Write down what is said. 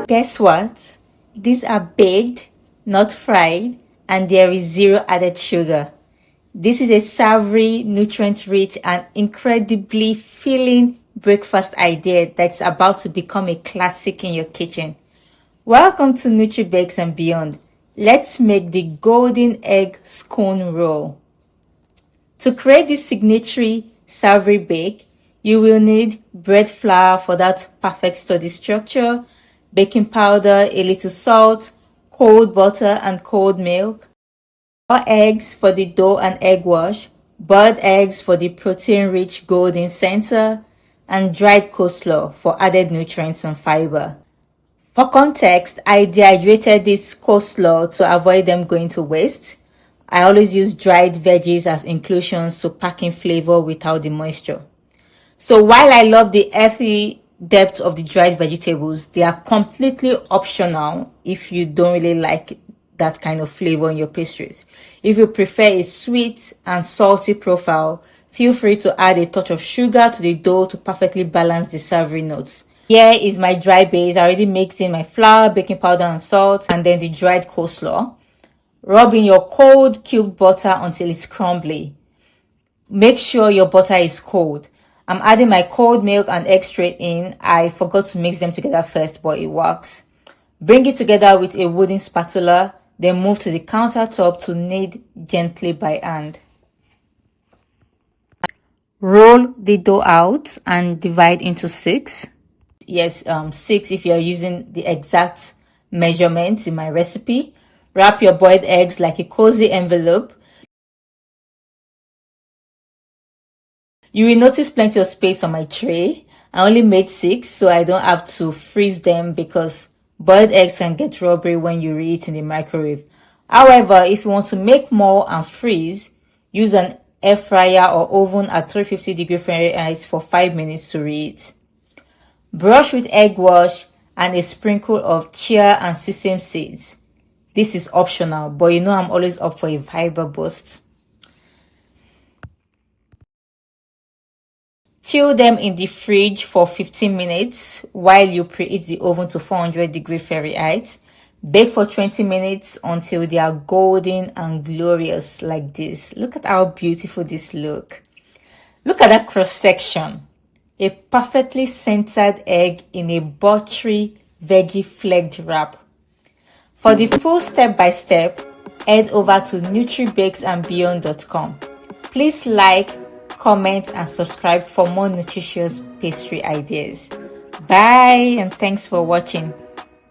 Guess what? These are baked, not fried, and there is zero added sugar. This is a savory, nutrient-rich, and incredibly filling breakfast idea that's about to become a classic in your kitchen. Welcome to Nutri-Bakes and Beyond. Let's make the Golden Egg Scone-Roll. To create this signature savory bake, you will need bread flour for that perfect sturdy structure, baking powder, a little salt, cold butter and cold milk, 4 eggs for the dough and egg wash, boiled eggs for the protein-rich golden center, and dried coleslaw for added nutrients and fiber. For context, I dehydrated this coleslaw to avoid them going to waste. I always use dried veggies as inclusions to pack in flavor without the moisture. So while I love the earthy depth of the dried vegetables, they are completely optional if you don't really like that kind of flavor in your pastries. If you prefer a sweet and salty profile, feel free to add a touch of sugar to the dough to perfectly balance the savory notes. Here is my dry base. I already mixed in my flour, baking powder and salt, and then the dried coleslaw. Rub in your cold cubed butter until it's crumbly. Make sure your butter is cold. I'm adding my cold milk and egg straight in. I forgot to mix them together first, but it works. Bring it together with a wooden spatula, then move to the countertop to knead gently by hand. Roll the dough out and divide into 6. Yes, 6 if you're using the exact measurements in my recipe. Wrap your boiled eggs like a cozy envelope. You will notice plenty of space on my tray. I only made 6 so I don't have to freeze them because boiled eggs can get rubbery when you reheat in the microwave. However, if you want to make more and freeze, use an air fryer or oven at 350°F for 5 minutes to reheat. Brush with egg wash and a sprinkle of chia and sesame seeds. This is optional, but you know I'm always up for a fiber boost. Chill them in the fridge for 15 minutes while you preheat the oven to 400°F. Bake for 20 minutes until they are golden and glorious like this. Look at how beautiful this look. Look at that cross section. A perfectly centered egg in a buttery veggie flecked wrap. For the full step-by-step, head over to nutribakesandbeyond.com. Please like, comment, and subscribe for more nutritious pastry ideas. Bye, and thanks for watching.